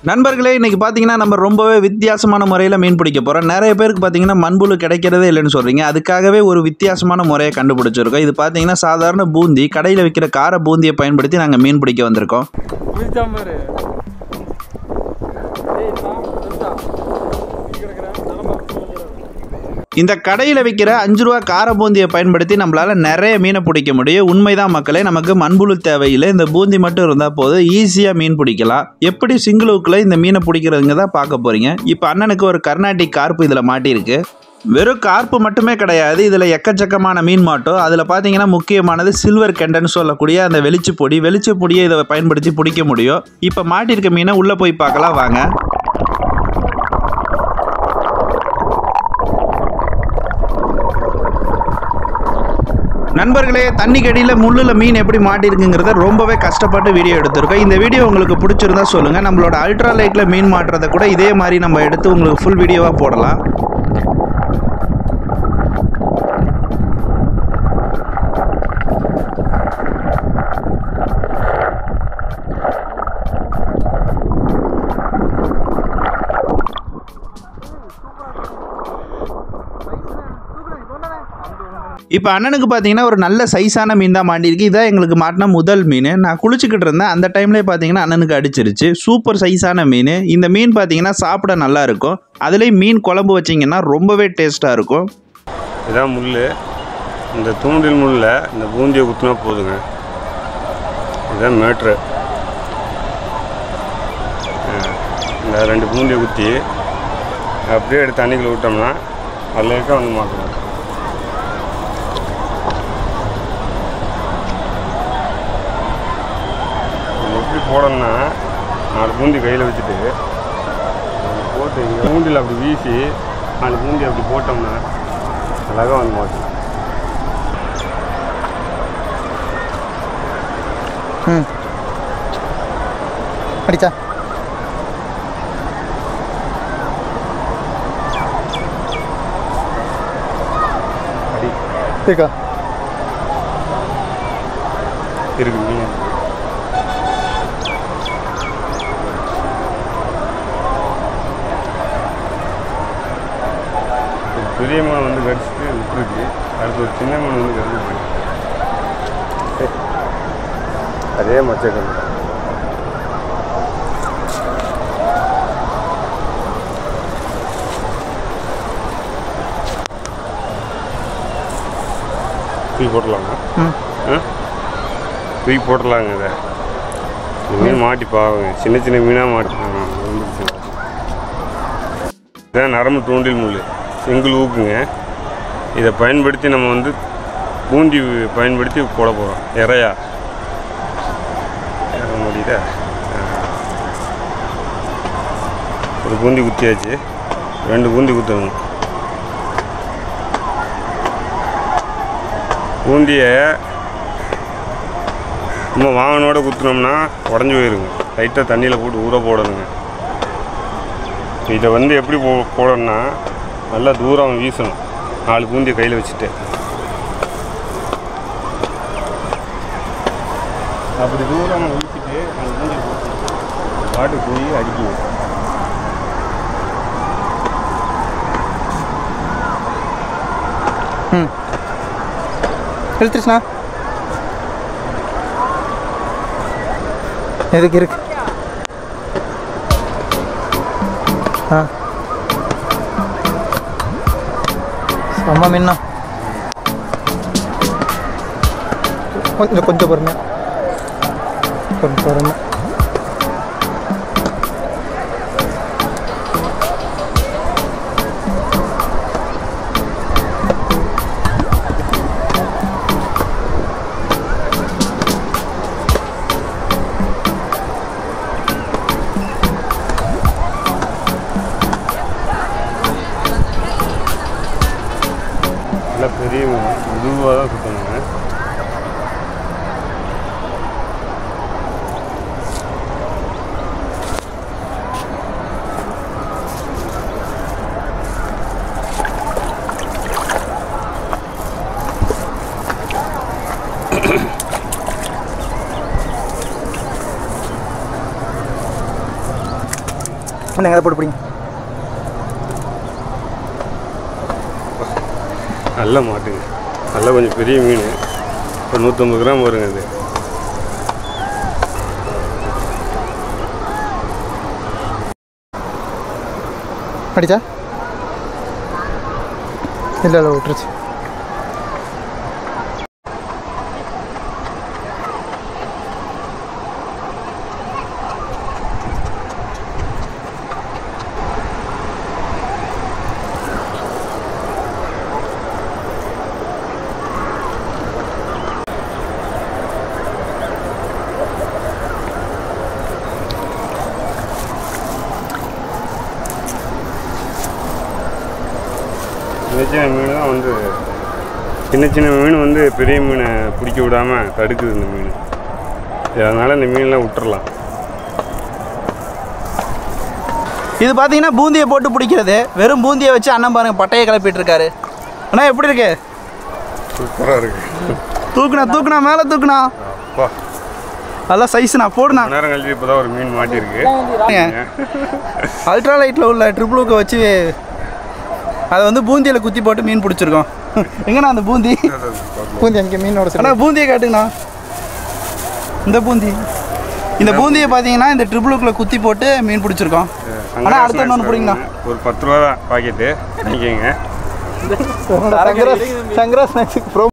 நண்பர்களே, இன்னைக்கு பார்த்தீங்கன்னா நம்ம ரொம்பவே வித்தியாசமான முறையில் மீன் பிடிக்க போகிறோம். நிறைய பேருக்கு பார்த்தீங்கன்னா மண்புழு கிடைக்கிறதே இல்லைன்னு சொல்கிறீங்க. அதுக்காகவே ஒரு வித்தியாசமான முறையை கண்டுபிடிச்சிருக்கோம். இது பார்த்தீங்கன்னா சாதாரண பூந்தி, கடையில் விற்கிற கார பூந்தியை பயன்படுத்தி நாங்கள் மீன் பிடிக்க வந்திருக்கோம். இந்த கடையில் விற்கிற 5 ரூபா கார பூந்தியை பயன்படுத்தி நம்மளால் நிறைய மீனை பிடிக்க முடியும். உண்மைதான் மக்களே, நமக்கு மண்புழு தேவையில்லை, இந்த பூந்தி மட்டும் இருந்தால் போதும், ஈஸியாக மீன் பிடிக்கலாம். எப்படி சிங்கிள் ஹூக்கில் இந்த மீனை பிடிக்கிறதுங்க தான் பார்க்க போகிறீங்க. இப்போ அண்ணனுக்கு ஒரு கர்நாடிக் கார்ப்பு இதில் மாட்டியிருக்கு. வெறும் கார்ப்பு மட்டுமே கிடையாது, இதில் எக்கச்சக்கமான மீன் மாட்டோம். அதில் பார்த்தீங்கன்னா முக்கியமானது சில்வர் கெண்டன்னு சொல்லக்கூடிய அந்த வெளிச்சப்பொடியை இதை பயன்படுத்தி பிடிக்க முடியும். இப்போ மாட்டியிருக்க மீனை உள்ளே போய் பார்க்கலாம் வாங்க. நண்பர்களே, தண்ணி கடியில் முள்ளில் மீன் எப்படி மாட்டிருக்குங்கிறத ரொம்பவே கஷ்டப்பட்டு வீடியோ எடுத்திருக்கோம். இந்த வீடியோ உங்களுக்கு பிடிச்சிருந்தா சொல்லுங்கள். நம்மளோட அல்ட்ரா லைட்டில் மீன் மாட்டுறதை கூட இதே மாதிரி நம்ம எடுத்து உங்களுக்கு ஃபுல் வீடியோவாக போடலாம். இப்போ அண்ணனுக்கு பார்த்தீங்கன்னா ஒரு நல்ல சைஸான மீன் தான் மாட்டிருக்கு. இதான் எங்களுக்கு மாட்டின முதல் மீன். நான் குளிச்சுக்கிட்டு இருந்தேன், அந்த டைம்லேயே பார்த்தீங்கன்னா அண்ணனுக்கு அடிச்சிருச்சு. சூப்பர் சைஸான மீன். இந்த மீன் பார்த்தீங்கன்னா சாப்பிட நல்லா இருக்கும். அதுலேயும் மீன் குழம்பு வச்சிங்கன்னா ரொம்பவே டேஸ்ட்டாக இருக்கும். இதான் முள். இந்த தூண்டில் முள்ளில் இந்த பூந்தியை குத்தினா போதுங்க. இதுதான் மேட்ரு. இந்த 2 பூந்தியை குத்தி அப்படியே எடுத்து தண்ணிக்குள்ள விட்டோம்னா அதுலேயே வந்து மாட்டோம். எப்படி போடணும்னா 4 பூந்தி கையில் வச்சுட்டு போட்டு பூண்டில் அப்படி வீசி 4 பூந்தி அப்படி போட்டோம்னா அழகாக வந்து மாட்டோம். அடிச்சா அடி இருக்கா இருக்கு மீன். பெரிய மீன் வந்து கடிச்சிட்டு விட்டுருக்கு. அடுத்து ஒரு சின்ன மீன் வந்து கடிச்சு அதே மச்சக்கல். தூக்கி போட்டலாங்க. தூக்கி போட்டலாங்க. இதை மீன் மாட்டி பாவங்க. சின்ன சின்ன மீனாக மாட்டினாங்க. இதான் நரம்பு தூண்டில் முள், சிங்கிள் ஊக்குங்க. இதை பயன்படுத்தி நம்ம வந்து பூந்தி பயன்படுத்தி போட போகிறோம். இறையா இற முடியுதா? ஒரு பூந்தி குத்தியாச்சு, 2 பூந்தி குத்தணும். பூந்தியை நம்ம வாகனோட குத்துனோம்னா உடஞ்சி போயிருங்க. லைட்டாக தண்ணியில் போட்டு ஊற போடணுங்க. இதை வந்து எப்படி போடணும்னா நல்லா தூரம் வீசணும். 4 பூந்தியை கையில் வச்சுட்டு அப்படி தூரம் வீசிட்டு 4 பூந்தியை பாட்டு போய் அடிக்கணும். எடுத்துருச்சுண்ணா. இருக்கு செம்ம மீன்னா. கொஞ்சம் பொறுமை. நல்லா பெரிய மெதுவாக தான் சுற்றணுங்க. என்னங்க அதை போட்டு பிடிங்க. நல்ல மாட்டுங்க, நல்லா கொஞ்சம் பெரிய மீன். ஒரு 150 கிராம் வருங்க அது. அடிச்சா இல்லை இல்லை விட்டுருச்சு. சின்ன மீன் தான் வந்து சின்ன மீன் வந்து பெரிய மீனை பிடிக்க விடாமல் தடுக்குது இந்த மீன். அதனால் இந்த மீன்லாம் விட்டுறலாம். இது பார்த்தீங்கன்னா பூந்தியை போட்டு பிடிக்கிறது. வெறும் பூந்தியை வச்சு அண்ணன் பாருங்க பட்டையை கிளப்பிட்டு இருக்காரு. அண்ணா எப்படி இருக்கு? சூப்பராக இருக்கு. தூக்குனா மேலே தூக்குனா அப்பா நல்லா சைஸ்ண்ணா போடுண்ணா. நேரம் கழிச்சு இப்போ தான் ஒரு மீன் மாட்டியிருக்கு. அல்ட்ரா லைட்டில் உள்ள ட்ரிபிளுக்கு வச்சு அதை வந்து பூந்தியில் குத்தி போட்டு மீன் பிடிச்சிருக்கோம். எங்கண்ணா அந்த பூந்தி? அங்கே மீனோட அண்ணா பூந்தியை காட்டுங்கண்ணா. இந்த பூந்தியை பார்த்தீங்கன்னா இந்த ட்ரிபிளுக்குள்ள குத்தி போட்டு மீன் பிடிச்சிருக்கோம். ஆனால் அடுத்த ஒன்று பிடிங்கண்ணா. ஒரு 10 ரூபா தான் பாக்கெட்டு வாங்கிக்கோங்க. சங்கரா ஸ்நாக்ஸுக்கு